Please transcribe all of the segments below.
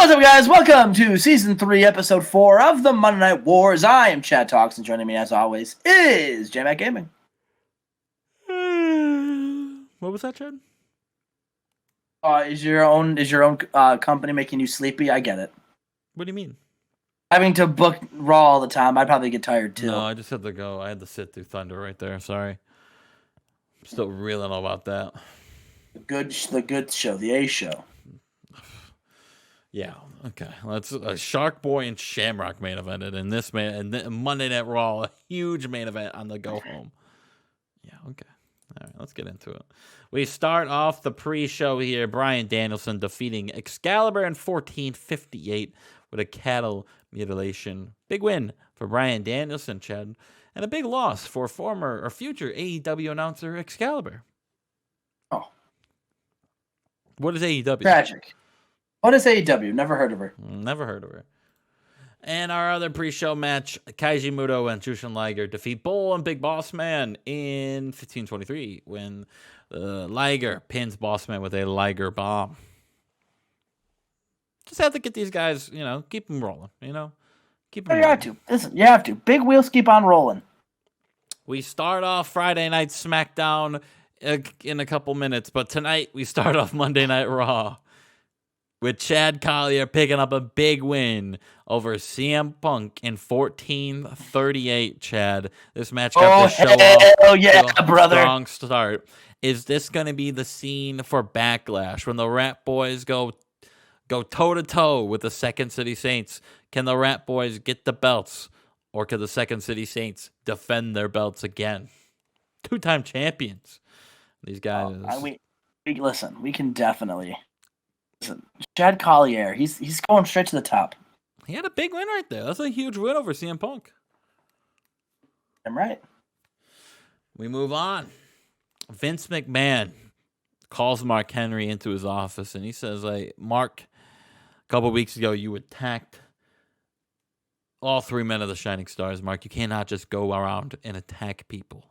What's up, guys? Welcome to Season 3, Episode 4 of the Monday Night Wars. I am Chad Talks, and joining me, as always, is Jmack Gaming. What was that, Chad? Is your own company making you sleepy? I get it. What do you mean? Having to book Raw all the time, I'd probably get tired, too. No, I just had to go. I had to sit through Thunder right there. Sorry. I'm still reeling about that. The good show, the A show. Yeah, okay. Let's Shark Boy and Shamrock main evented, and this Monday Night Raw, a huge main event on the go home. Yeah, okay. All right, let's get into it. We start off the pre-show here. Bryan Danielson defeating Excalibur in 14:58 with a cattle mutilation. Big win for Bryan Danielson, Chad, and a big loss for former or future AEW announcer Excalibur. Oh, what is AEW? Tragic. What is AEW? Never heard of her. Never heard of her. And our other pre-show match, Kaiji Muto and Jushin Liger defeat Bull and Big Boss Man in 15:23 when Liger pins Boss Man with a Liger bomb. Just have to get these guys, keep them rolling, Keep them rolling. You have to. Listen, you have to. Big wheels keep on rolling. We start off Friday Night SmackDown in a couple minutes, but tonight we start off Monday Night Raw with Chad Collier picking up a big win over CM Punk in 14:38, Chad. This match got the show off. Oh, yeah, brother. Strong start. Is this going to be the scene for Backlash when the Rat Boys go toe-to-toe with the Second City Saints? Can the Rat Boys get the belts, or can the Second City Saints defend their belts again? Two-time champions. These guys. Listen, we can definitely... Listen, Chad Collier, he's going straight to the top. He had a big win right there. That's a huge win over CM Punk. I'm right. We move on. Vince McMahon calls Mark Henry into his office, and he says, Mark, a couple weeks ago, you attacked all three men of the Shining Stars, Mark. You cannot just go around and attack people.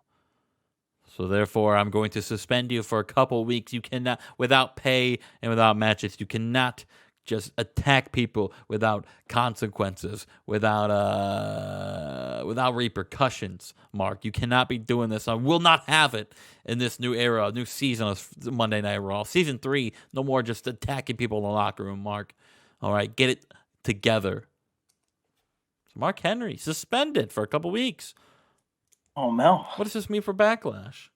So therefore, I'm going to suspend you for a couple weeks. You cannot, without pay and without matches, you cannot just attack people without consequences, without repercussions, Mark. You cannot be doing this. I will not have it in this new era, new season of Monday Night Raw. Season 3, no more just attacking people in the locker room, Mark. All right, get it together. So Mark Henry suspended for a couple weeks. Oh, no. What does this mean for Backlash?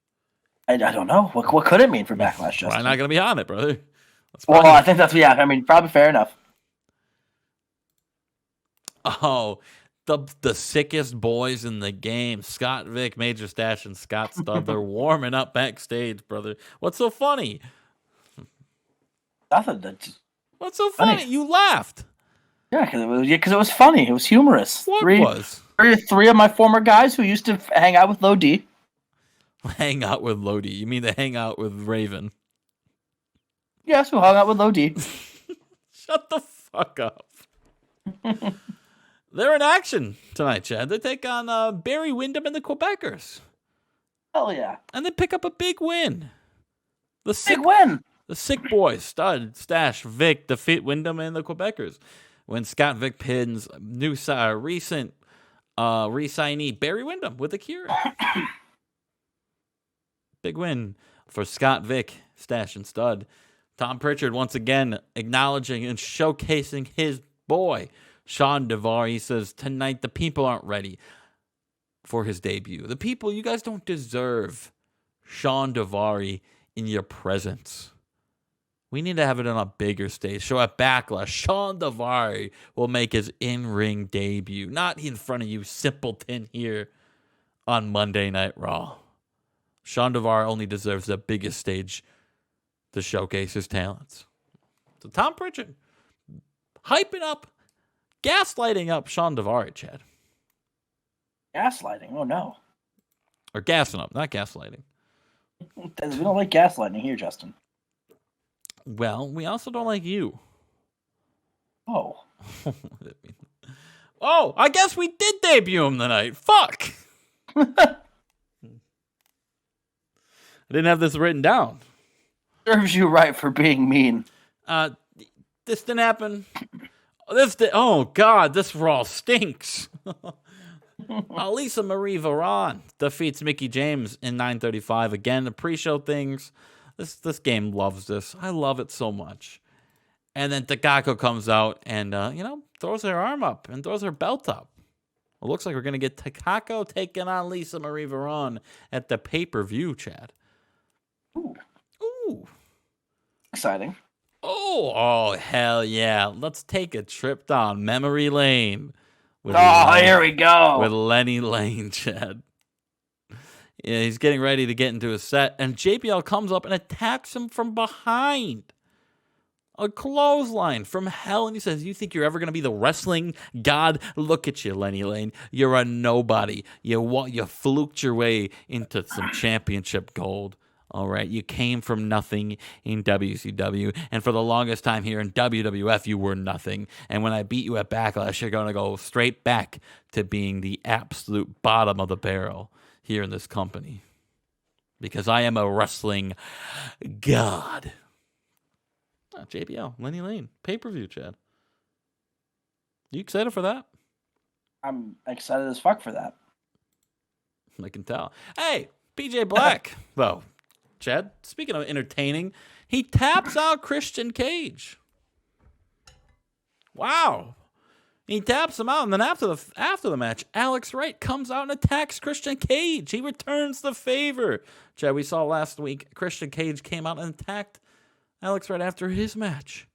I don't know. What could it mean for Backlash, Justin? Probably not going to be on it, brother. Well, I think probably fair enough. Oh, the sickest boys in the game. Scott Vick, Major Stash, and Scott Stubb. They're warming up backstage, brother. What's so funny? Nothing. What's so funny? You laughed. Yeah, because it was funny. It was humorous. What was? Three of my former guys who used to hang out with Low D. Hang out with Lodi. You mean to hang out with Raven? Yes, who hung out with Low D. Shut the fuck up. They're in action tonight, Chad. They take on Barry Windham and the Quebecers. Hell yeah. And they pick up a big win. Big win. The sick boys, Stud, Stash, Vic, defeat Windham and the Quebecers. When Scott Vick pins recent re-signee Barry Windham with a cure. Big win for Scott Vick, Stash, and Stud. Tom Pritchard once again acknowledging and showcasing his boy, Sean Devar. He says, tonight the people aren't ready for his debut. The people, you guys don't deserve Sean Devari in your presence. We need to have it on a bigger stage. Show at Backlash. Sean Devari will make his in-ring debut. Not in front of you simpleton here on Monday Night Raw. Sean Devar only deserves the biggest stage to showcase his talents. So Tom Pritchard hyping up, gaslighting up Sean Devari, Chad. Gaslighting? Oh, no. Or gassing up, not gaslighting. We don't like gaslighting here, Justin. Well, we also don't like you. Oh. Oh, I guess we did debut him tonight. Fuck. I didn't have this written down. Serves you right for being mean. This didn't happen. Oh God, this Raw stinks. Lisa Marie Varon defeats Mickey James in 9:35. Again, the pre-show things. This game loves this. I love it so much. And then Takako comes out and throws her arm up and throws her belt up. It looks like we're gonna get Takako taking on Lisa Marie Varon at the pay-per-view, Chad. Ooh. Exciting. Oh, hell yeah. Let's take a trip down memory lane. Here we go. With Lenny Lane, Chad. Yeah, he's getting ready to get into his set, and JBL comes up and attacks him from behind. A clothesline from hell, and he says, "You think you're ever going to be the wrestling god? Look at you, Lenny Lane. You're a nobody. You fluked your way into some championship gold. All right, you came from nothing in WCW, and for the longest time here in WWF, you were nothing. And when I beat you at Backlash, you're going to go straight back to being the absolute bottom of the barrel here in this company. Because I am a wrestling god." JBL, Lenny Lane, pay-per-view, Chad. You excited for that? I'm excited as fuck for that. I can tell. Hey, PJ Black, though. Chad, speaking of entertaining, he taps out Christian Cage. Wow. He taps him out, and then after the match, Alex Wright comes out and attacks Christian Cage. He returns the favor. Chad, we saw last week, Christian Cage came out and attacked Alex Wright after his match.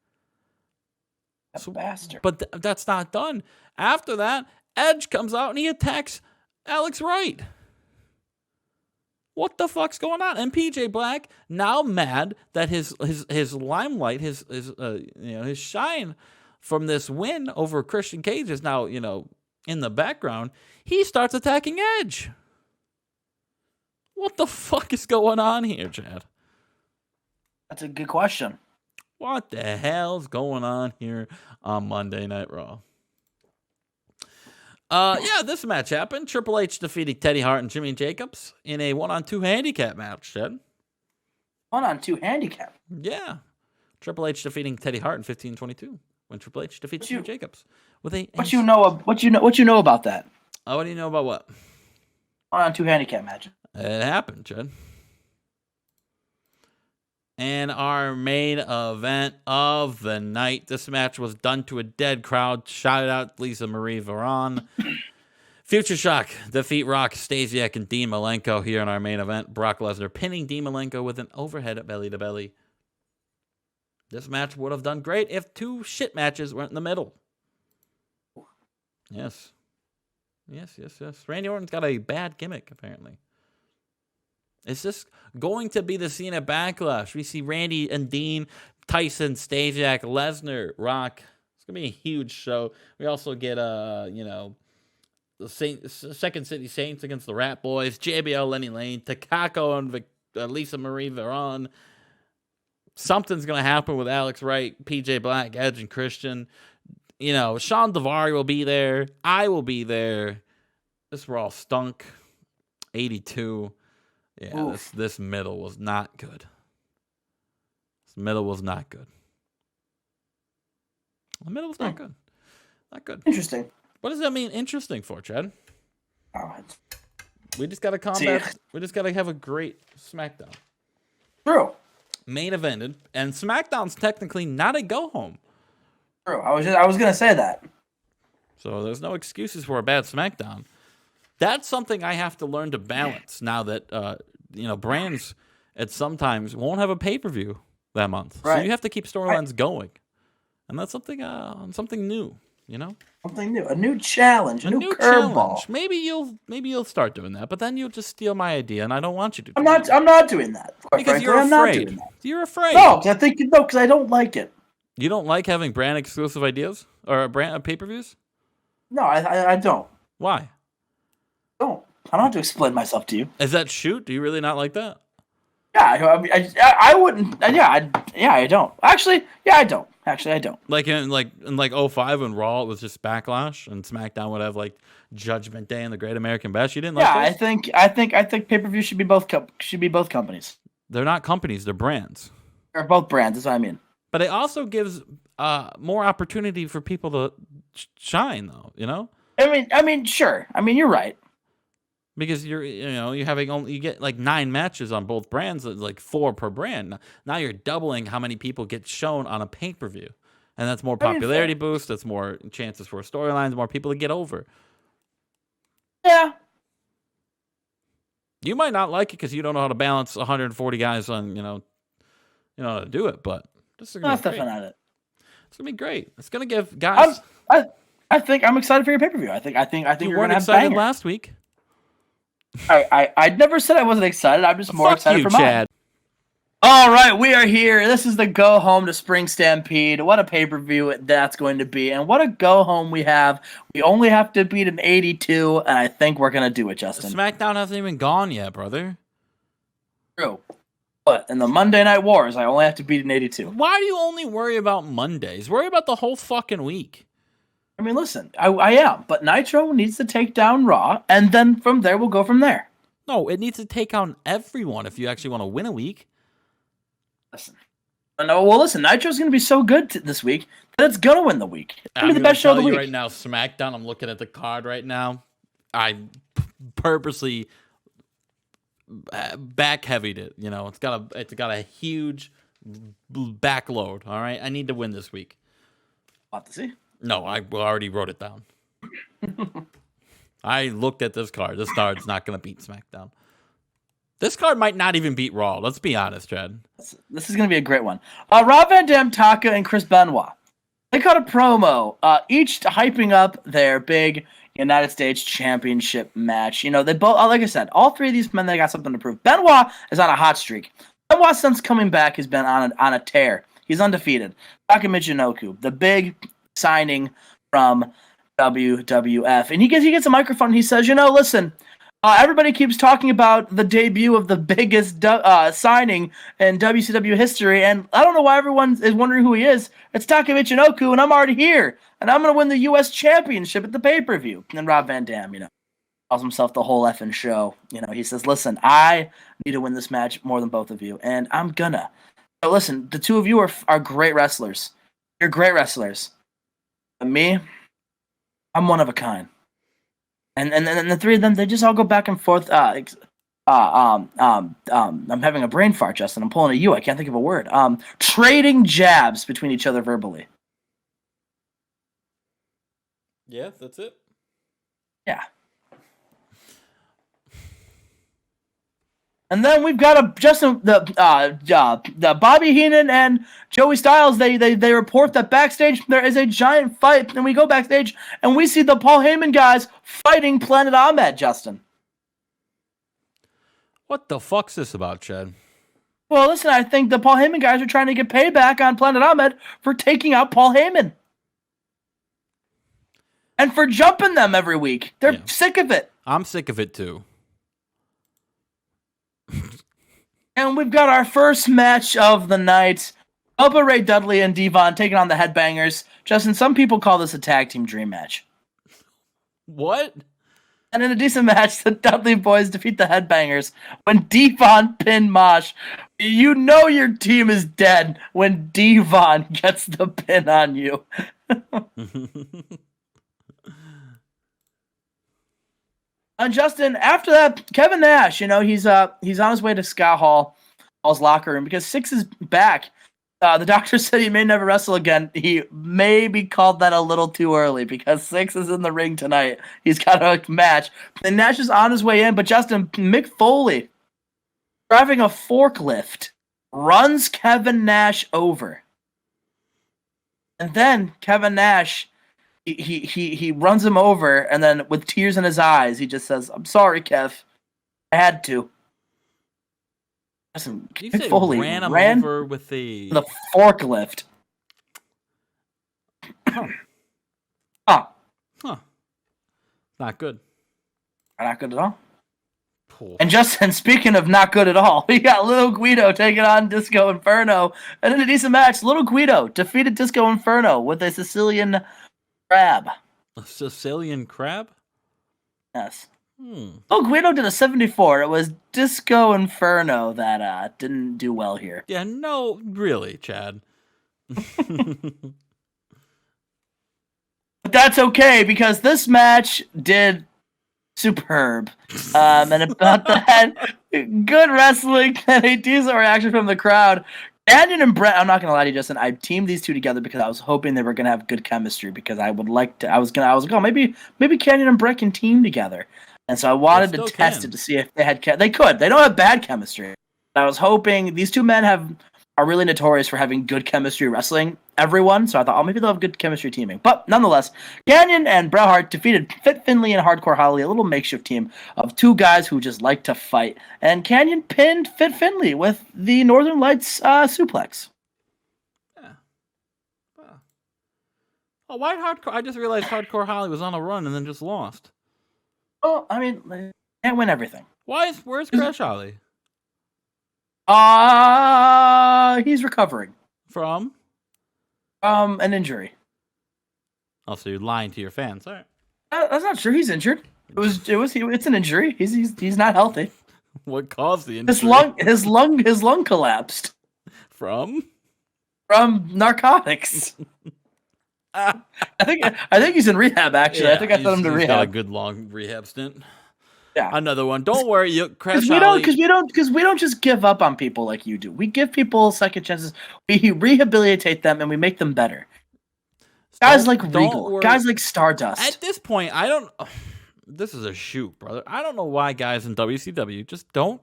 Bastard. But that's not done. After that, Edge comes out and he attacks Alex Wright. What the fuck's going on? And PJ Black, now mad that his limelight, his shine from this win over Christian Cage is now, in the background. He starts attacking Edge. What the fuck is going on here, Chad? That's a good question. What the hell's going on here on Monday Night Raw? This match happened. Triple H defeating Teddy Hart and Jimmy Jacobs in a 1-on-2 handicap match, Chad. 1-on-2 handicap? Yeah. Triple H defeating Teddy Hart in 15-22 when Triple H defeats Jimmy Jacobs. What you know about that? What do you know about what? 1-on-2 handicap match. It happened, Chad. And our main event of the night. This match was done to a dead crowd. Shout out Lisa Marie Varon. Future Shock defeat Rock, Stasiak, and Dean Malenko here in our main event. Brock Lesnar pinning Dean Malenko with an overhead belly-to-belly. This match would have done great if two shit matches went in the middle. Yes. Randy Orton's got a bad gimmick, apparently. Is this going to be the scene at Backlash? We see Randy and Dean, Tyson, Stasiak, Lesnar, Rock. It's going to be a huge show. We also get, the Second City Saints against the Rat Boys, JBL, Lenny Lane, Takako, and Lisa Marie Varon. Something's going to happen with Alex Wright, PJ Black, Edge, and Christian. Sean Daivari will be there. I will be there. This Raw stunk. 82. Yeah, this middle was not good. The middle was not good. Not good. Interesting. What does that mean interesting for, Chad? Oh, we just got to combat. We just got to have a great SmackDown. True. Main evented, and SmackDown's technically not a go-home. True. I was going to say that. So there's no excuses for a bad SmackDown. That's something I have to learn to balance now that brands at sometimes won't have a pay-per-view that month. Right. So you have to keep storylines going, and that's something new. Something new, a new challenge, a new curveball. Maybe you'll start doing that, but then you'll just steal my idea, and I don't want you to. I'm not doing that. Because you're afraid. You're afraid. No, because I don't like it. You don't like having brand exclusive ideas or brand pay-per-views? No, I don't. Why? I don't have to explain myself to you. Is that shoot? Do you really not like that? Yeah, I wouldn't. I don't. Actually, I don't. I don't. Like in 05 when Raw it was just Backlash and SmackDown would have like Judgment Day and the Great American Bash. You didn't like those? I think pay-per-view should be both companies. They're not companies, they're brands. They're both brands, that's what I mean. But it also gives more opportunity for people to shine, though. You know. I mean, sure. I mean, you're right. Because you're having only, you get like 9 matches on both brands, like 4 per brand. Now you're doubling how many people get shown on a pay-per-view. And that's more popularity boost, that's more chances for storylines, more people to get over. Yeah. You might not like it because you don't know how to balance 140 guys on, you know how to do it, but this is That's definitely not it. It's gonna be great. It's gonna give guys. I think I'm excited for your pay-per-view. I think You you're weren't gonna have excited bangers. last week. I never said I wasn't excited. I'm just more Fuck excited you, for mine. Chad. All right, we are here. This is the go home to Spring Stampede. What a pay-per-view that's going to be, and what a go home we have. We only have to beat an 82, and I think we're gonna do it, Justin. SmackDown hasn't even gone yet, brother. True. But in the Monday Night Wars, I only have to beat an 82. Why do you only worry about Mondays? Worry about the whole fucking week. I mean, listen, I am, but Nitro needs to take down Raw, and then from there, we'll go from there. No, it needs to take on everyone if you actually want to win a week. Listen. No, well, listen, Nitro's going to be so good this week that it's going to win the week. It's going to be the best show of the week. Right now, SmackDown, I'm looking at the card right now. I purposely back-heavied it. You know, it's got a huge backload, all right? I need to win this week. We'll have to see. No, I already wrote it down. I looked at this card. This card's not going to beat SmackDown. This card might not even beat Raw. Let's be honest, Chad. This is going to be a great one. Rob Van Dam, Taka, and Chris Benoit. They cut a promo, each hyping up their big United States Championship match. You know, they both, like I said, all 3 of these men, they got something to prove. Benoit is on a hot streak. Benoit, since coming back, has been on a tear. He's undefeated. Taka Michinoku, the big signing from WWF. And he gets a microphone and he says, listen, everybody keeps talking about the debut of the biggest signing in WCW history, and I don't know why everyone is wondering who he is. It's Taka Michinoku, and I'm already here, and I'm going to win the U.S. Championship at the pay-per-view. And Rob Van Dam, calls himself the whole effing show. He says, listen, I need to win this match more than both of you, and I'm gonna. So listen, the 2 of you are great wrestlers. You're great wrestlers. And me, I'm one of a kind. And the 3 of them, they just all go back and forth. I'm having a brain fart, Justin. I'm pulling a U. I can't think of a word. Trading jabs between each other verbally. Yeah, that's it. Yeah. And then we've got the Bobby Heenan and Joey Styles. They report that backstage there is a giant fight, and we go backstage and we see the Paul Heyman guys fighting Planet Ahmed. Justin, what the fuck's this about, Chad? Well, listen, I think the Paul Heyman guys are trying to get payback on Planet Ahmed for taking out Paul Heyman and for jumping them every week. They're sick of it. I'm sick of it too. And we've got our first match of the night. Bubba Ray Dudley and Devon taking on the Headbangers. Justin, some people call this a tag team dream match. What? And in a decent match, the Dudley boys defeat the Headbangers when Devon pin Mosh. You know your team is dead when Devon gets the pin on you. And Justin, after that, Kevin Nash, he's on his way to Scott Hall's locker room because Six is back. The doctor said he may never wrestle again. He maybe called that a little too early because Six is in the ring tonight. He's got a match. And Nash is on his way in, but Justin, Mick Foley, driving a forklift, runs Kevin Nash over. And then Kevin Nash, he runs him over, and then with tears in his eyes, he just says, "I'm sorry, Kev. I had to." Listen, Mick Foley ran him over with the forklift. Huh. Not good. Not good at all. And Justin, speaking of not good at all, we got Little Guido taking on Disco Inferno. And in a decent match, Little Guido defeated Disco Inferno with a Sicilian crab. A Sicilian crab? Yes. Little Guido did a 74. It was Disco Inferno that didn't do well here. Yeah, no, really, Chad. But that's okay because this match did superb. And about that, good wrestling and a decent reaction from the crowd. Canyon and Brett, I'm not gonna lie to you, Justin. I teamed these two together because I was hoping they were gonna have good chemistry. Because I would like to. I was like, oh, maybe Canyon and Brett can team together. And so I wanted to test it to see if they had. They could. They don't have bad chemistry. I was hoping these two men are really notorious for having good chemistry wrestling everyone. So I thought, oh, maybe they'll have good chemistry teaming. But nonetheless, Canyon and Bret Hart defeated Fit Finlay and Hardcore Holly, a little makeshift team of two guys who just like to fight. And Canyon pinned Fit Finlay with the Northern Lights suplex. Yeah. Wow. Oh, why Hardcore? I just realized Hardcore Holly was on a run and then just lost. Well, I mean, they can't win everything. Where's Crash Holly? He's recovering from an injury. Oh, so you're lying to your fans. All right. That's not true. He's injured. It's an injury. He's not healthy. What caused the injury? His lung collapsed. From narcotics. I think he's in rehab. Actually, yeah, I think I sent him to rehab. Got a good long rehab stint. Yeah, another one. Don't worry, you Crash. Because we don't just give up on people like you do. We give people second chances. We rehabilitate them and we make them better. Guys like Regal, guys like Stardust. At this point, I don't. This is a shoot, brother. I don't know why guys in WCW just don't,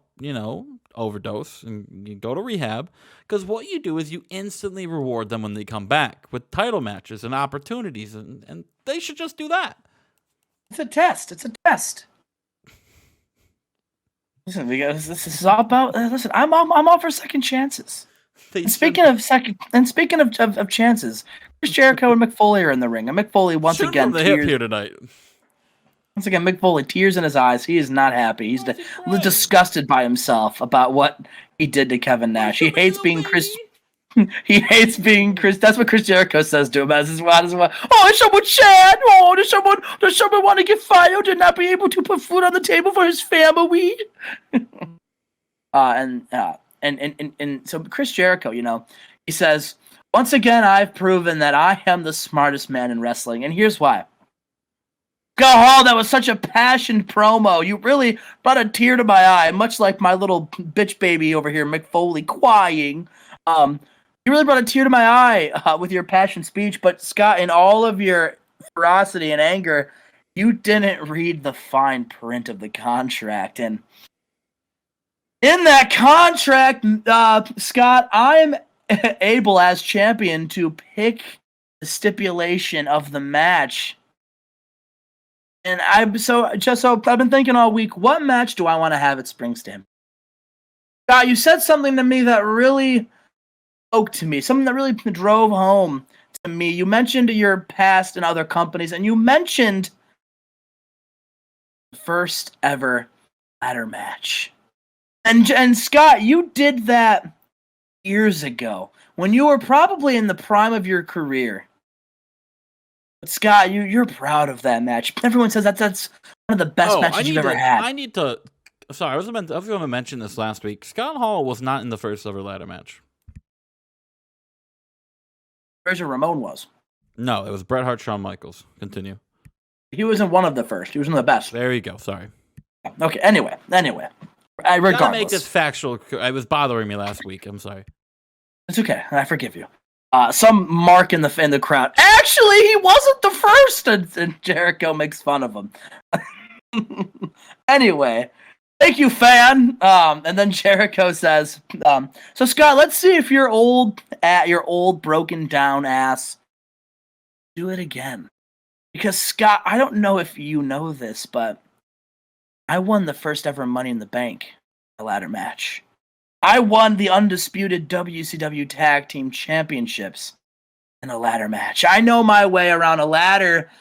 overdose and you go to rehab. Because what you do is you instantly reward them when they come back with title matches and opportunities, and they should just do that. It's a test. Listen, this is all about. Listen, I'm all for second chances. Speaking of chances, Chris Jericho and Mick Foley are in the ring, and Mick Foley once again tears here tonight. Once again, Mick Foley, tears in his eyes. He is not happy. He's disgusted by himself about what he did to Kevin Nash. He hates being Chris. He hates being Chris. That's what Chris Jericho says to him. As well. Oh, is someone sad? Oh, does someone want to get fired and not be able to put food on the table for his family? And so Chris Jericho, he says, once again, I've proven that I am the smartest man in wrestling, and here's why. God, that was such a passionate promo. You really brought a tear to my eye, much like my little bitch baby over here, Mick Foley, crying. You really brought a tear to my eye with your passion speech, but Scott, in all of your ferocity and anger, you didn't read the fine print of the contract. And in that contract, Scott, I'm able as champion to pick the stipulation of the match. And I've been thinking all week, what match do I want to have at Spring Stampede? Scott, you said something to me that really spoke to me, something that really drove home to me. You mentioned your past in other companies, and you mentioned the first ever ladder match. And Scott, you did that years ago when you were probably in the prime of your career. But Scott, you're proud of that match. Everyone says that's one of the best matches you've ever had. Sorry, I was going to mention this last week. Scott Hall was not in the first ever ladder match. Razor Ramon was. No, it was Bret Hart, Shawn Michaels. Continue. He wasn't one of the first. He was one of the best. There you go. Sorry. Okay. Anyway. Regardless. Gotta make this factual. It was bothering me last week. I'm sorry. It's okay. I forgive you. Some mark in the crowd. Actually, he wasn't the first, and Jericho makes fun of him. Anyway, thank you, fan. And then Jericho says, "So Scott, let's see if your old broken down ass do it again." Because Scott, I don't know if you know this, but I won the first ever Money in the Bank ladder match. I won the undisputed WCW Tag Team Championships in a ladder match. I know my way around a ladder.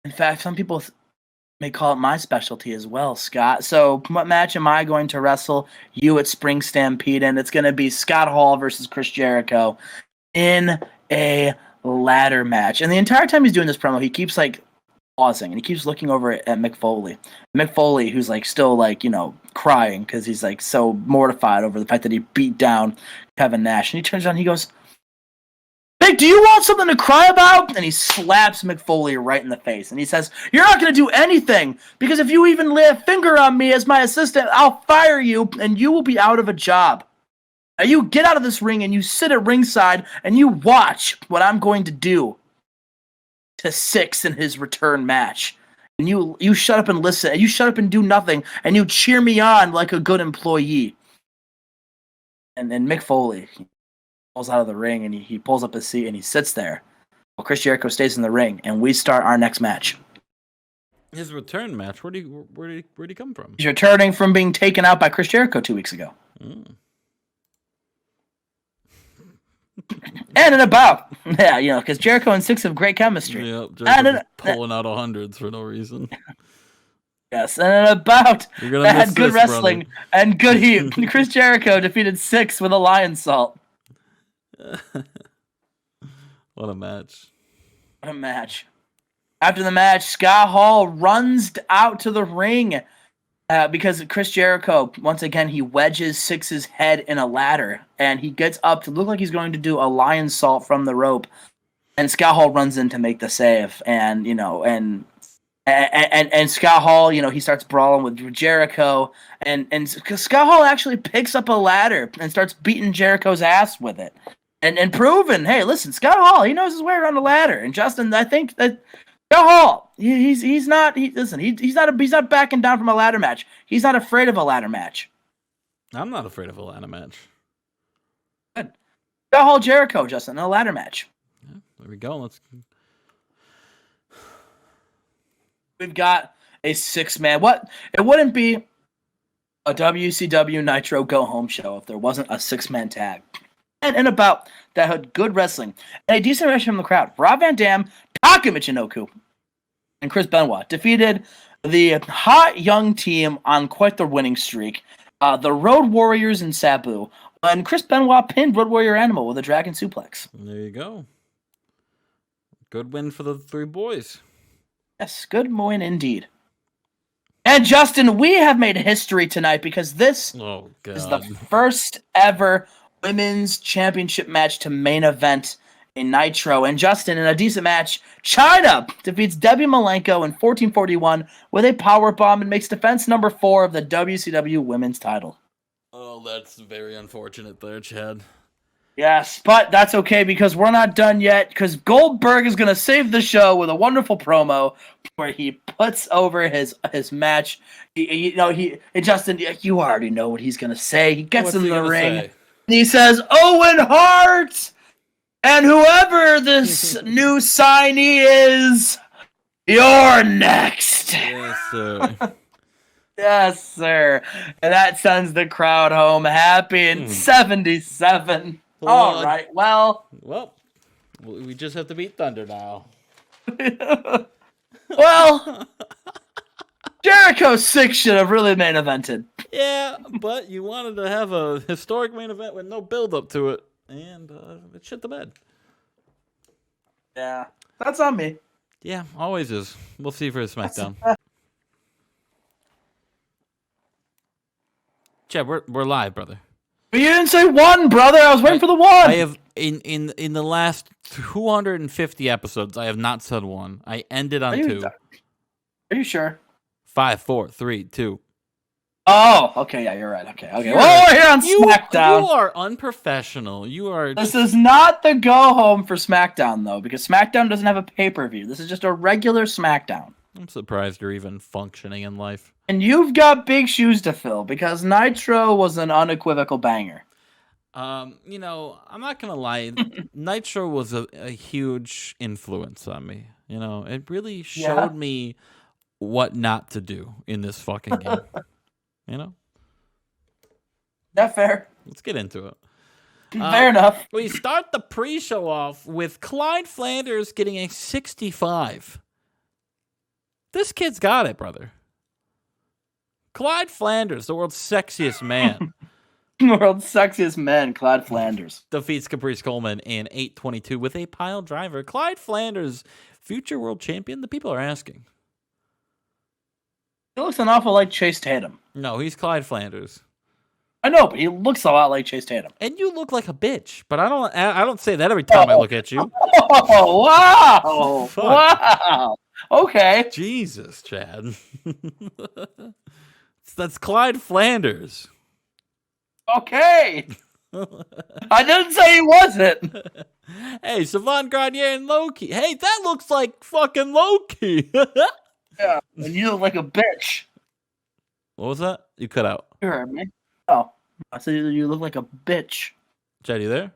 In fact, some people may call it my specialty as well, Scott. So what match am I going to wrestle you at Spring Stampede? And it's going to be Scott Hall versus Chris Jericho in a ladder match. And the entire time he's doing this promo, he keeps pausing and he keeps looking over at Mick Foley. Mick Foley, who's still crying because he's so mortified over the fact that he beat down Kevin Nash. And he turns around and he goes, Hey, do you want something to cry about? And he slaps Mick Foley right in the face. And he says, you're not going to do anything, because if you even lay a finger on me as my assistant, I'll fire you, and you will be out of a job. Now you get out of this ring, and you sit at ringside, and you watch what I'm going to do to Six in his return match. And you shut up and listen, and you shut up and do nothing, and you cheer me on like a good employee. And then Mick Foley pulls out of the ring, and he pulls up his seat, and he sits there while Chris Jericho stays in the ring, and we start our next match. His return match, where'd he come from? He's returning from being taken out by Chris Jericho 2 weeks ago. And in about, yeah, because Jericho and Six have great chemistry. Yeah, Jericho's pulling out 100s for no reason. Yes, and in about that had good wrestling brother. And good heat. Chris Jericho defeated Six with a lion salt. What a match. What a match. After the match, Scott Hall runs out to the ring because Chris Jericho, once again, he wedges Six's head in a ladder, and he gets up to look like he's going to do a lion salt from the rope. And Scott Hall runs in to make the save, and Scott Hall, he starts brawling with Jericho, and Scott Hall actually picks up a ladder and starts beating Jericho's ass with it, and proving, hey, listen, Scott Hall, he knows his way around the ladder. And Justin, I think that Scott Hall, he's not backing down from a ladder match. He's not afraid of a ladder match. I'm not afraid of a ladder match. Good. Scott Hall, Jericho, Justin, in a ladder match. Yeah, there we go. We've got a 6-man. What? It wouldn't be a WCW Nitro Go Home show if there wasn't a 6-man tag. And about that had good wrestling and a decent reaction from the crowd. Rob Van Dam, Taka Michinoku, and Chris Benoit defeated the hot young team on quite the winning streak, the Road Warriors and Sabu. And Chris Benoit pinned Road Warrior Animal with a dragon suplex. There you go. Good win for the three boys. Yes, good win indeed. And Justin, we have made history tonight because this is the first ever women's championship match to main event in Nitro. And Justin, in a decent match, Chyna defeats Debbie Malenko in 1441 with a powerbomb and makes defense number 4 of the WCW women's title. Oh, that's very unfortunate there, Chad. Yes, but that's okay because we're not done yet, because Goldberg is going to save the show with a wonderful promo where he puts over his match. Justin, you already know what he's going to say. He gets in the ring. And he says, Owen Hart! And whoever this new signee is, you're next. Yes, sir. Yes, sir. And that sends the crowd home happy in 77. All right, well, we just have to beat Thunder now. Well, Jericho 6 should have really main evented. Yeah, but you wanted to have a historic main event with no build-up to it, and it shit the bed. Yeah, that's on me. Yeah, always is. We'll see for SmackDown. Chad, we're live, brother. But you didn't say 1, brother. I was waiting for the 1. I have in the last 250 episodes, I have not said 1. I ended on 2. Are you sure? 5, 4, 3, 2. Oh, okay, yeah, you're right. Okay. Well, we're here on SmackDown. You are unprofessional. You are. This is not the go home for SmackDown though, because SmackDown doesn't have a pay-per-view. This is just a regular SmackDown. I'm surprised you're even functioning in life. And you've got big shoes to fill because Nitro was an unequivocal banger. I'm not gonna lie. Nitro was a huge influence on me. It really showed me what not to do in this fucking game. That fair. Let's get into it. Fair enough. We start the pre-show off with Clyde Flanders getting a 65. This kid's got it, brother. Clyde Flanders, the world's sexiest man. World's sexiest man, Clyde Flanders. Defeats Caprice Coleman in 8:22 with a pile driver. Clyde Flanders, future world champion? The people are asking. He looks an awful like Chase Tatum. No, he's Clyde Flanders. I know, but he looks a lot like Chase Tatum. And you look like a bitch, but I don't say that every time I look at you. Oh, wow. Fuck. Wow. Okay. Jesus, Chad. That's Clyde Flanders. Okay. I didn't say he wasn't. Hey, Savant Garnier and Loki. Hey, that looks like fucking Loki. Yeah, and you look like a bitch. What was that? You cut out. You heard me. Oh, I said you look like a bitch. Chad, you there?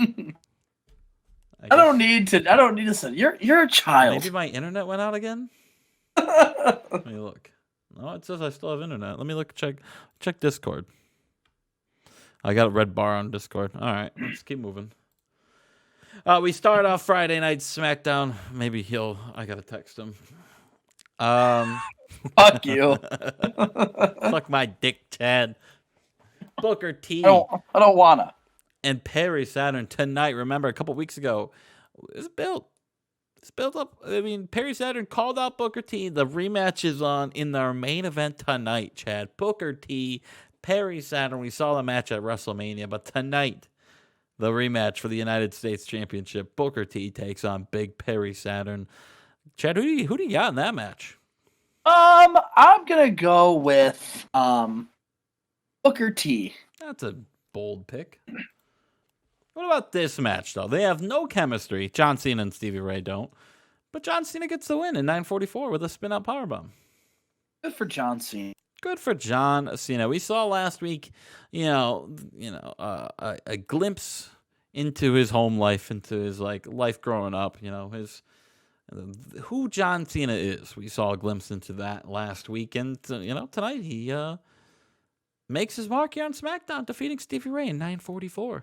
I don't need to say you're a child. Maybe my internet went out again? Let me look. No, it says I still have internet. Let me check Discord. I got a red bar on Discord. All right, let's keep moving. We start off Friday night SmackDown. Maybe I gotta text him. Fuck you. Fuck my dick, Chad. Booker T. I don't wanna. And Perry Saturn tonight. Remember, a couple weeks ago, it's built up. I mean, Perry Saturn called out Booker T. The rematch is on in their main event tonight, Chad. Booker T, Perry Saturn. We saw the match at WrestleMania, but tonight, the rematch for the United States Championship. Booker T takes on Big Perry Saturn. Chad, who do you got in that match? I'm gonna go with Booker T. That's a bold pick. What about this match, though? They have no chemistry. John Cena and Stevie Ray don't. But John Cena gets the win in 9:44 with a spin-out powerbomb. Good for John Cena. Good for John Cena. We saw last week, a glimpse into his home life, into his life growing up. Who John Cena is. We saw a glimpse into that last week, and tonight he makes his mark here on SmackDown, defeating Stevie Ray in 9:44.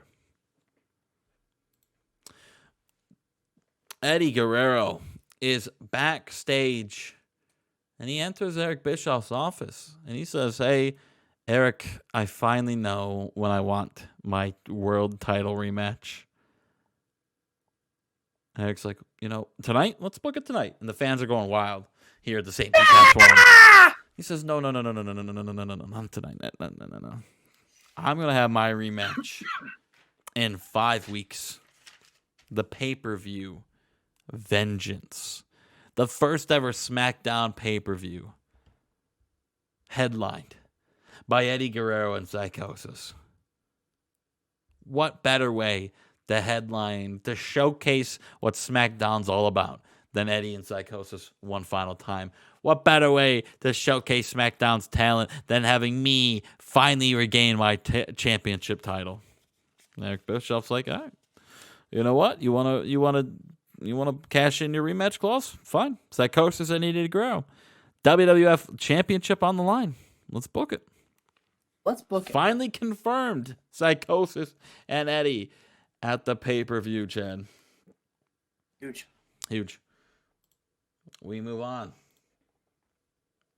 Eddie Guerrero is backstage, and he enters Eric Bischoff's office, and he says, "Hey, Eric, I finally know when I want my world title rematch." Eric's like, tonight? Let's book it tonight. And the fans are going wild here at the St. Pete Forum. He says, no, not tonight. No. I'm going to have my rematch in 5 weeks. The pay-per-view Vengeance. The first ever SmackDown pay-per-view. Headlined by Eddie Guerrero and Psychosis. What better way to headline, to showcase what SmackDown's all about than Eddie and Psychosis one final time? What better way to showcase SmackDown's talent than having me finally regain my championship title? Eric Bischoff's like, all right, you know what? You wanna cash in your rematch clause? Fine. Psychosis and Eddie Guerrero. WWF Championship on the line. Let's book it. Finally confirmed. Psychosis and Eddie at the pay-per-view, Chad. Huge. We move on.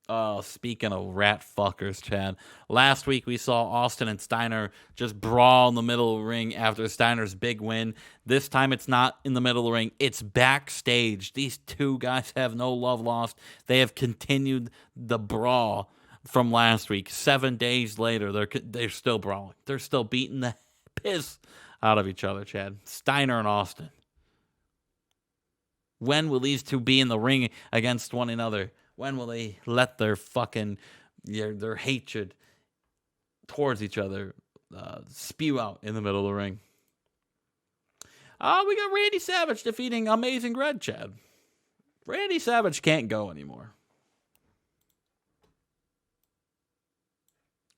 Oh, speaking of rat fuckers, Chad. Last week we saw Austin and Steiner just brawl in the middle of the ring after Steiner's big win. This time it's not in the middle of the ring. It's backstage. These two guys have no love lost. They have continued the brawl from last week. 7 days later, they're still brawling. They're still beating the piss out of each other, Chad. Steiner and Austin. When will these two be in the ring against one another? When will they let their fucking their hatred towards each other spew out in the middle of the ring? We got Randy Savage defeating Amazing Red, Chad. Randy Savage can't go anymore.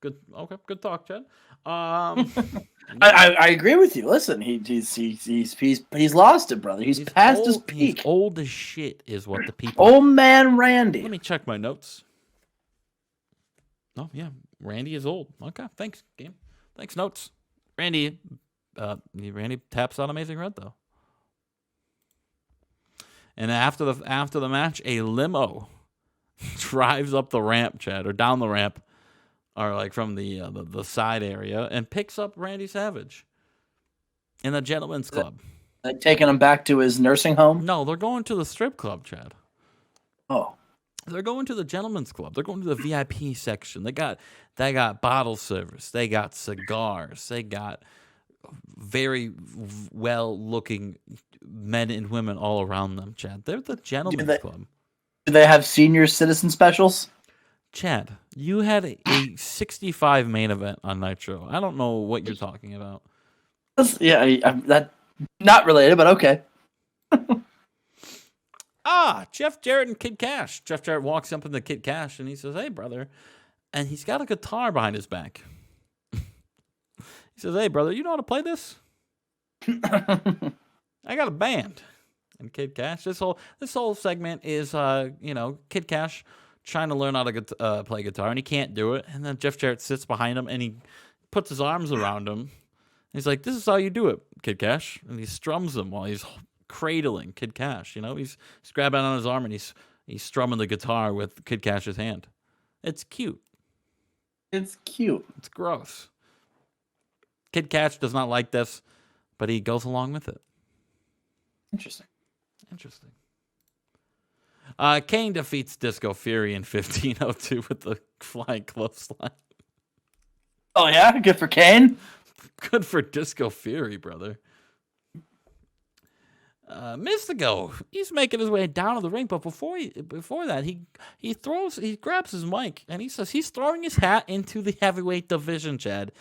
Good talk, Chad. I agree with you. Listen, he's lost it, brother. He's past his peak. He's old as shit, is what the people. Old man Randy. Let me check my notes. Oh yeah, Randy is old. Okay, thanks, game. Thanks, notes. Randy taps on Amazing Red though. And after the match, a limo drives up the ramp, Chad, or down the ramp. Or from the side area, and picks up Randy Savage in the Gentleman's Club. Taking him back to his nursing home? No, they're going to the strip club, Chad. Oh. They're going to the gentleman's club. They're going to the VIP section. They got bottle service. They got cigars. They got very well looking men and women all around them, Chad. They're the gentleman's club. Do they have senior citizen specials? Chad, you had a 65 main event on Nitro. I don't know what you're talking about. That not related, but okay. Jeff Jarrett and Kid Cash. Jeff Jarrett walks up in the Kid Cash and he says, "Hey, brother," and he's got a guitar behind his back. He says, "Hey, brother, you know how to play this?" I got a band. And Kid Cash, this whole segment is Kid Cash trying to learn how to play guitar, and he can't do it. And then Jeff Jarrett sits behind him, and he puts his arms around him. He's like, "This is how you do it, Kid Cash." And he strums him while he's cradling Kid Cash. He's grabbing on his arm, and he's strumming the guitar with Kid Cash's hand. It's cute. It's cute. It's gross. Kid Cash does not like this, but he goes along with it. Interesting. Kane defeats Disco Fury in 1502 with the flying clothesline. Oh yeah, good for Kane. Good for Disco Fury, brother. Mystico, he's making his way down to the ring, but before that, he grabs his mic and he says he's throwing his hat into the heavyweight division. Chad,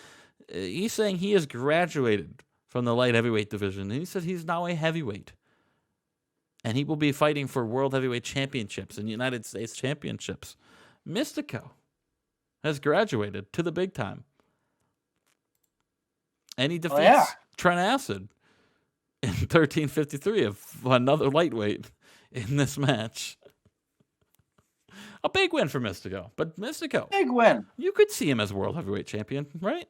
he's saying he has graduated from the light heavyweight division, and he says he's now a heavyweight. And he will be fighting for World Heavyweight Championships and United States Championships. Mystico has graduated to the big time. And he defeats Trent Acid in 1353 of another lightweight in this match. A big win for Mystico. But Mystico, big win. You could see him as World Heavyweight Champion, right?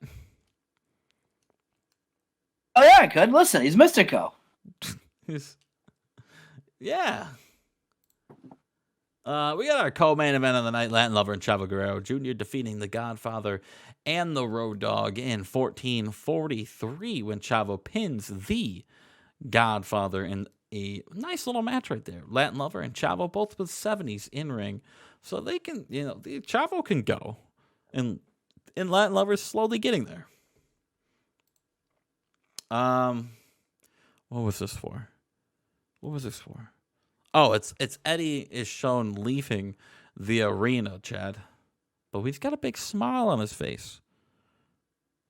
Oh yeah, I could. Listen, he's Mystico. Yeah. We got our co-main event of the night, Latin Lover and Chavo Guerrero Jr. defeating the Godfather and the Road Dogg in 1443 when Chavo pins the Godfather in a nice little match right there. Latin Lover and Chavo both with 70s in ring. So they can, Chavo can go. And Latin Lover's slowly getting there. What was this for? Oh, it's Eddie is shown leaving the arena, Chad. But he's got a big smile on his face.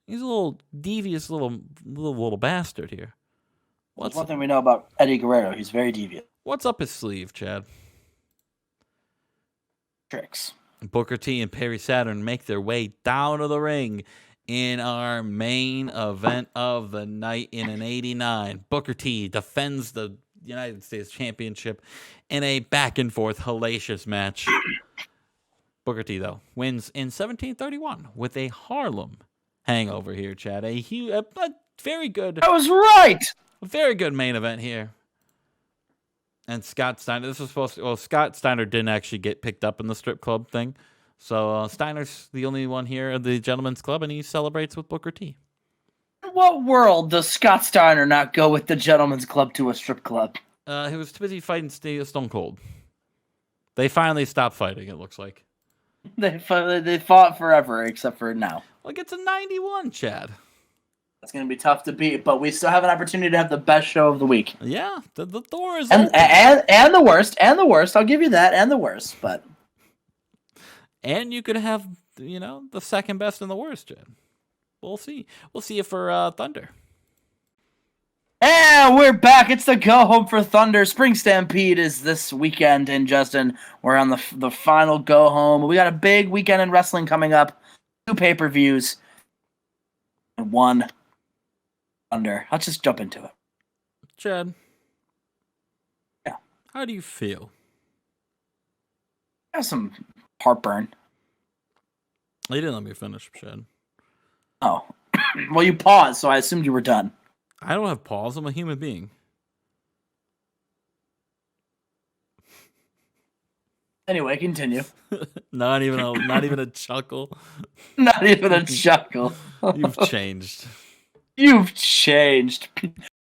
He's a little devious little bastard here. What's one thing we know about Eddie Guerrero? He's very devious. What's up his sleeve, Chad? Tricks. Booker T and Perry Saturn make their way down to the ring in our main event of the night in an 89. Booker T defends the United States Championship in a back-and-forth hellacious match. Booker T, though, wins in 1731 with a Harlem hangover here, Chad. A very good... I was right! A very good main event here. And Scott Steiner, this was supposed to... Well, Scott Steiner didn't actually get picked up in the strip club thing. So Steiner's the only one here at the Gentleman's Club, and he celebrates with Booker T. In what world does Scott Steiner not go with the Gentleman's Club to a strip club? He was too busy fighting Stone Cold. They finally stopped fighting, it looks like. They fought forever, except for now. Look, it's a 91, Chad. That's going to be tough to beat, but we still have an opportunity to have the best show of the week. Yeah, the door is open. open. And the worst, I'll give you that, and the worst, but... And you could have, the second best and the worst, Chad. We'll see. We'll see you for Thunder. And we're back. It's the go home for Thunder. Spring Stampede is this weekend, and Justin, we're on the final go home. We got a big weekend in wrestling coming up. 2 pay-per-views and 1 Thunder. Let's just jump into it. Chad. Yeah. How do you feel? I have some heartburn. You didn't let me finish, Chad. Oh. Well, you paused, so I assumed you were done. I don't have pause. I'm a human being. Anyway, continue. not even a chuckle. Not even a chuckle. You've changed. You've changed.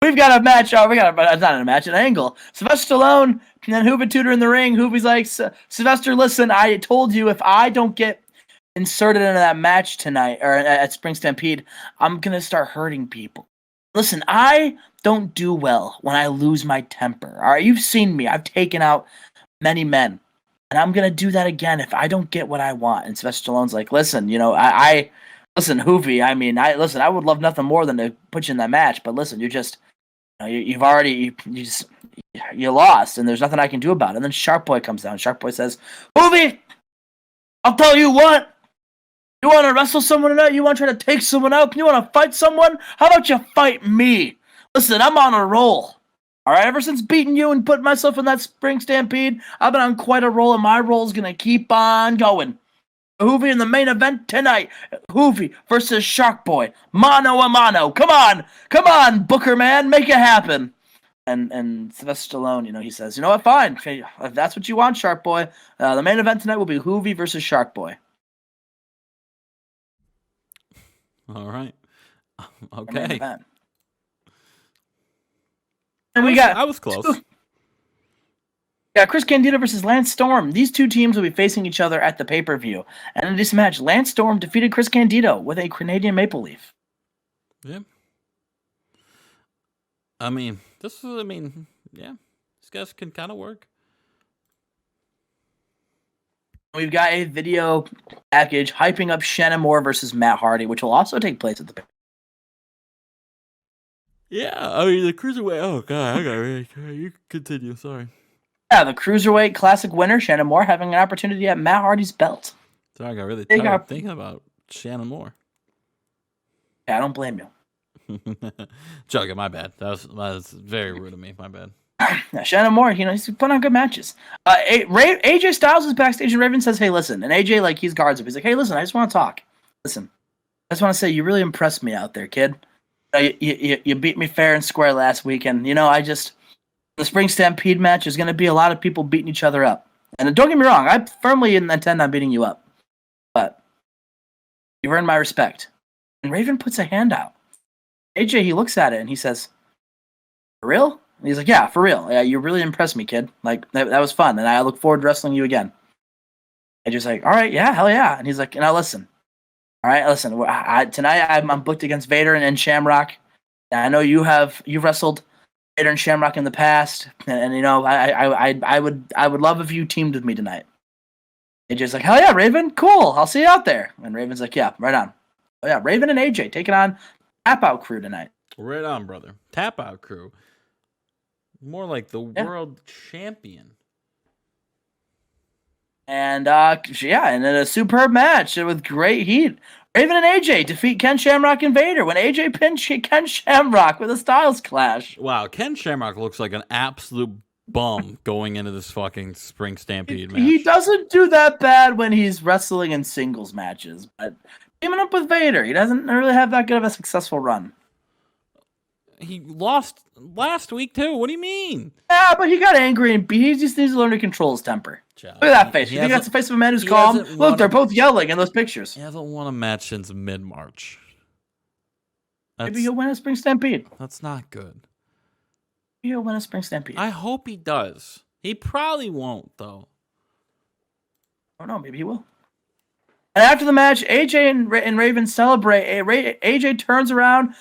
We've got a match. Oh, it's not a match, an angle. Sylvester Stallone and then Hoovy Tudor in the ring. Hoovy's like, Sylvester, listen, I told you if I don't get inserted into that match tonight or at Spring Stampede, I'm going to start hurting people. Listen, I don't do well when I lose my temper. All right, you've seen me. I've taken out many men. And I'm going to do that again if I don't get what I want. And Sylvester Stallone's like, listen, listen, Hoovy, I would love nothing more than to put you in that match. But listen, you're just, you've already, you lost, and there's nothing I can do about it. And then Shark Boy comes down. Shark Boy says, Hoovy, I'll tell you what. You want to wrestle someone tonight? You want to try to take someone out? You want to fight someone? How about you fight me? Listen, I'm on a roll. All right, ever since beating you and putting myself in that Spring Stampede, I've been on quite a roll, and my roll's going to keep on going. Hoovy in the main event tonight. Hoovy versus Shark Boy. Mano a mano. Come on, Booker man, make it happen. And Sylvester Stallone, he says, you know what, fine. If that's what you want, Shark Boy, the main event tonight will be Hoovy versus Shark Boy. All right. Okay. And I was close. Yeah, Chris Candido versus Lance Storm. These two teams will be facing each other at the pay-per-view. And in this match, Lance Storm defeated Chris Candido with a Canadian Maple Leaf. Yeah. These guys can kind of work. We've got a video package hyping up Shannon Moore versus Matt Hardy, which will also take place at the Yeah, the Cruiserweight. Oh, God, I got it. You continue, sorry. Yeah, the Cruiserweight Classic winner, Shannon Moore, having an opportunity at Matt Hardy's belt. Sorry, I got really tired thinking about Shannon Moore. Yeah, I don't blame you. Joking, my bad. That was very rude of me. My bad. Yeah, Shannon Moore, he's putting on good matches. AJ Styles is backstage and Raven says, hey, listen. And AJ, he guards him. He's like, hey, listen, I just want to talk. Listen, I just want to say you really impressed me out there, kid. You beat me fair and square last weekend. The Spring Stampede match is going to be a lot of people beating each other up. And don't get me wrong, I firmly intend on beating you up. But you've earned my respect. And Raven puts a hand out. AJ, he looks at it and he says, for real? And he's like, yeah, for real. Yeah, you really impressed me, kid. That was fun. And I look forward to wrestling you again. AJ's like, all right, yeah, hell yeah. And he's like, now listen. All right, listen. Tonight I'm booked against Vader and Shamrock. And I know you've wrestled Vader and Shamrock in the past, and I would love if you teamed with me tonight. AJ's like, hell yeah, Raven, cool. I'll see you out there. And Raven's like, yeah, right on. Oh yeah, Raven and AJ taking on Tap Out Crew tonight. Right on, brother. Tap Out Crew. More like the world champion. And and in a superb match with great heat. Raven and AJ defeat Ken Shamrock and Vader when AJ pinned Ken Shamrock with a Styles Clash. Wow, Ken Shamrock looks like an absolute bum going into this fucking Spring Stampede match. He doesn't do that bad when he's wrestling in singles matches, but teaming up with Vader, he doesn't really have that good of a successful run. He lost last week too. What do you mean? Yeah, but he got angry and he just needs to learn to control his temper. Look at that face. You think that's the face of a man who's calm? Look, they're both yelling in those pictures. He hasn't won a match since mid-March. Maybe he'll win a Spring Stampede. That's not good. Maybe he'll win a Spring Stampede. I hope he does. He probably won't, though. I don't know. Maybe he will. And after the match, AJ and Raven celebrate. AJ turns around,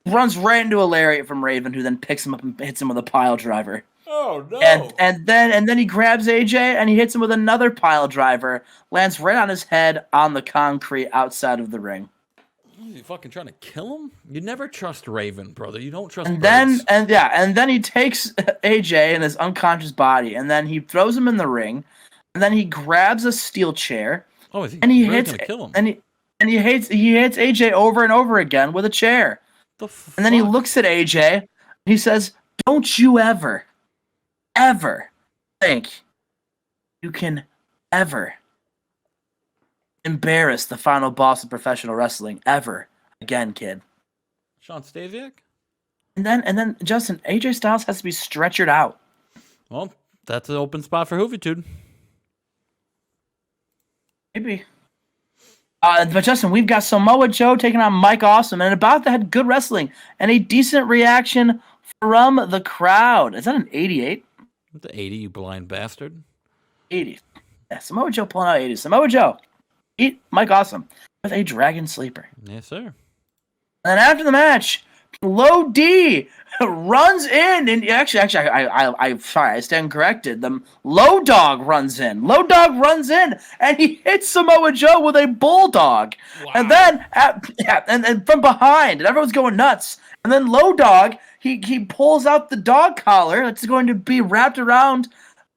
runs right into a lariat from Raven, who then picks him up and hits him with a pile driver. Oh no! And then he grabs AJ and he hits him with another pile driver, lands right on his head on the concrete outside of the ring. You fucking trying to kill him? You never trust Raven, brother. You don't trust. And then he takes AJ in his unconscious body, and then he throws him in the ring, and then he grabs a steel chair. Oh, is he and he really hits gonna kill him? And he hits AJ over and over again with a chair. And then he looks at AJ. And he says, "Don't you ever think you can ever embarrass the final boss of professional wrestling ever again, kid." Sean Stasiak? And then Justin, AJ Styles has to be stretchered out. Well, that's an open spot for Hoovitude. Maybe. But Justin, we've got Samoa Joe taking on Mike Awesome, and about that had good wrestling and a decent reaction from the crowd. Is that an 88? The 80, you blind bastard. 80. Yeah, Samoa Joe pulling out 80. Samoa Joe. Eat Mike Awesome with a Dragon Sleeper. Yes, sir. And after the match, Low D runs in, and actually, I stand corrected. The Low Dog runs in. Low Dog runs in, and he hits Samoa Joe with a bulldog. Wow. And then, and from behind, and everyone's going nuts. And then Low Dog, he pulls out the dog collar that's going to be wrapped around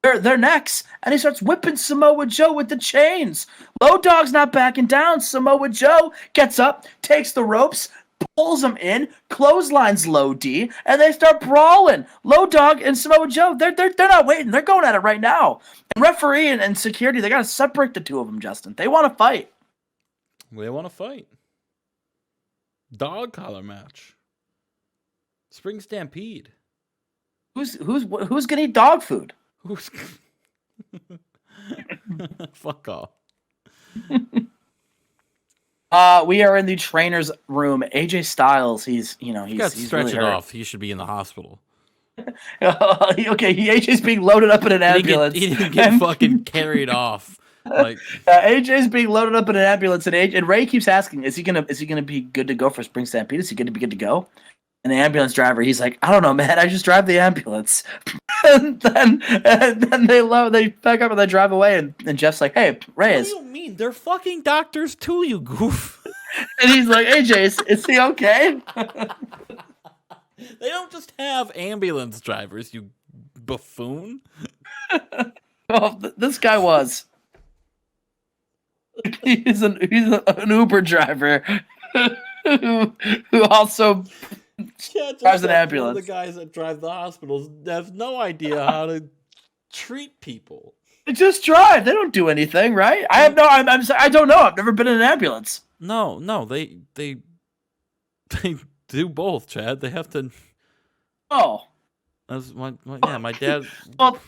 their necks, and he starts whipping Samoa Joe with the chains. Low Dog's not backing down. Samoa Joe gets up, takes the ropes, pulls him in, clotheslines Low D, and they start brawling. Low Dog and Samoa Joe, they're not waiting. They're going at it right now. And referee and security, they got to separate the two of them, Justin. They want to fight. They want to fight. Dog collar match. Spring Stampede. Who's gonna eat dog food? Who's fuck off. We are in the trainer's room. AJ Styles, he's stretch really it off. He should be in the hospital. Okay, AJ's being loaded up in an ambulance. He didn't get fucking carried off. Like AJ's being loaded up in an ambulance, and Ray keeps asking, is he gonna be good to go for Spring Stampede? Is he gonna be good to go? And the ambulance driver, he's like, I don't know, man. I just drive the ambulance. and then they back up and they drive away. And Jeff's like, hey, Ray is. What do you mean? They're fucking doctors too, you goof. And he's like, AJ, is he okay? They don't just have ambulance drivers, you buffoon. Well, this guy was. He's an Uber driver who also drives an ambulance. The guys that drive the hospitals have no idea how to treat people. They just drive. They don't do anything, right? I don't know. I've never been in an ambulance. No, they do both, Chad. They have to. Oh, that's my dad. Well,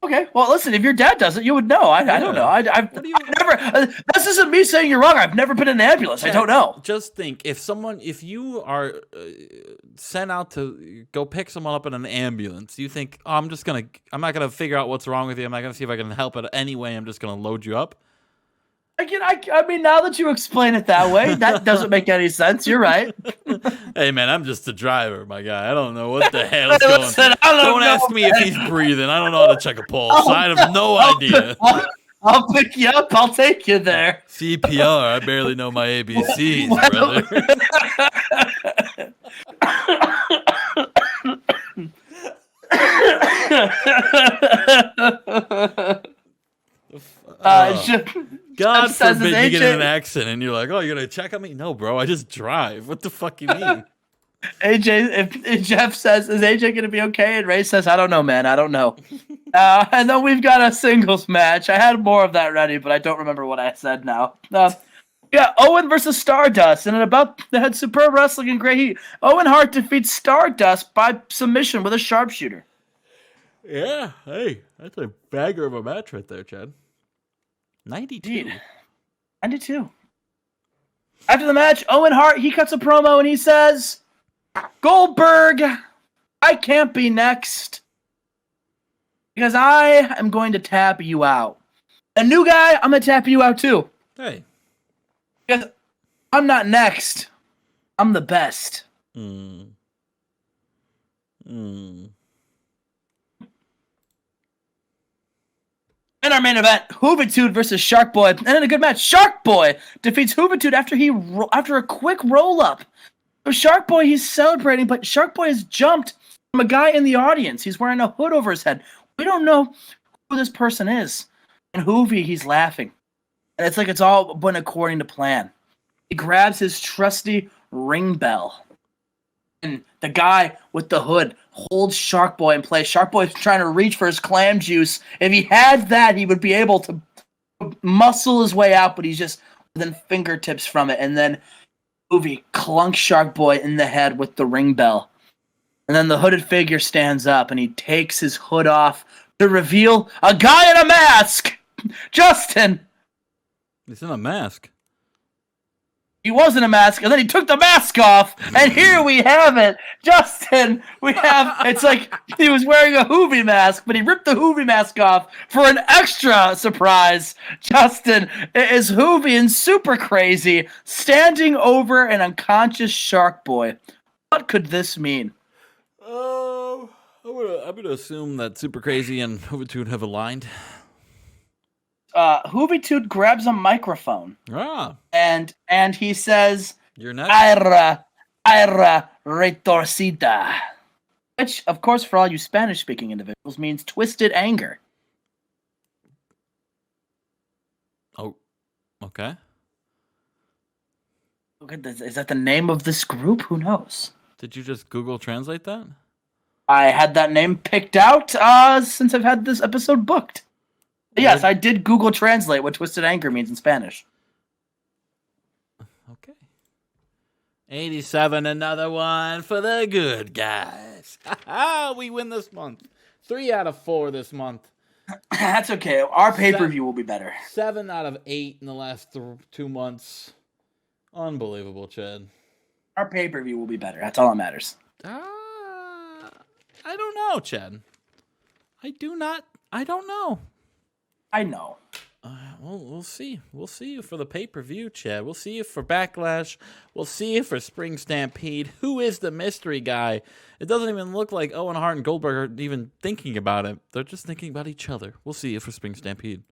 okay. Well, listen. If your dad does it, you would know. I don't know. I've never. This isn't me saying you're wrong. I've never been in an ambulance. Chad, I don't know. Just think, if you are sent out to go pick someone up in an ambulance, you think, oh, I'm not gonna figure out what's wrong with you. I'm not gonna see if I can help it anyway. I'm just gonna load you up. I mean, now that you explain it that way, that doesn't make any sense. You're right. Hey, man, I'm just a driver, my guy. I don't know what the hell is going on. Don't ask me if he's breathing. I don't know how to check a pulse. I have no idea. I'll pick you up. I'll take you there. CPR. I barely know my ABCs, brother. God forbid you get in an accident and you're like, oh, you're going to check on me? No, bro, I just drive. What the fuck you mean? AJ, if Jeff says, is AJ going to be okay? And Ray says, I don't know, man. I don't know. And then we've got a singles match. I had more of that ready, but I don't remember what I said now. Yeah, Owen versus Stardust. And in about they had superb wrestling and great heat. Owen Hart defeats Stardust by submission with a sharpshooter. Yeah, hey, that's a bagger of a match right there, Chad. 92. Indeed. 92. After the match, Owen Hart, he cuts a promo and he says, Goldberg, I can't be next because I am going to tap you out. A new guy, I'm going to tap you out too. Hey. Because I'm not next. I'm the best. In our main event, Juventud versus Shark Boy. And in a good match, Shark Boy defeats Juventud after a quick roll-up. So Shark Boy, he's celebrating, but Shark Boy has jumped from a guy in the audience. He's wearing a hood over his head. We don't know who this person is. And Hoovy, he's laughing. And it's like it's all went according to plan. He grabs his trusty ring bell. And the guy with the hood holds Shark Boy in place. Shark Boy's trying to reach for his clam juice. If he had that, he would be able to muscle his way out, but he's just within fingertips from it. And then Hoovy clunks Shark Boy in the head with the ring bell. And then the hooded figure stands up and he takes his hood off to reveal a guy in a mask! Justin! He's in a mask. he wasn't a mask, and then he took the mask off, and here we have it. Justin, it's like he was wearing a Hoovy mask, but he ripped the Hoovy mask off for an extra surprise. Justin, it is Hoovy and Super Crazy standing over an unconscious Shark Boy. What could this mean? I'm gonna assume that Super Crazy and Hoovitude have aligned. Hoovitude grabs a microphone. And he says, "You're next." Ira retorcida. Which, of course, for all you Spanish-speaking individuals, means twisted anger. Oh, okay. Is that the name of this group? Who knows? Did you just Google Translate that? I had that name picked out since I've had this episode booked. Yes, I did Google Translate what twisted anger means in Spanish. Okay. 87, another one for the good guys. We win this month. 3 out of 4 this month. That's okay. Our pay-per-view will be better. 7 out of 8 in the last 2 months. Unbelievable, Chad. Our pay-per-view will be better. That's all that matters. I don't know, Chad. I don't know. I know. Well, we'll see. We'll see you for the pay-per-view, Chad. We'll see you for Backlash. We'll see you for Spring Stampede. Who is the mystery guy? It doesn't even look like Owen Hart and Goldberg are even thinking about it. They're just thinking about each other. We'll see you for Spring Stampede.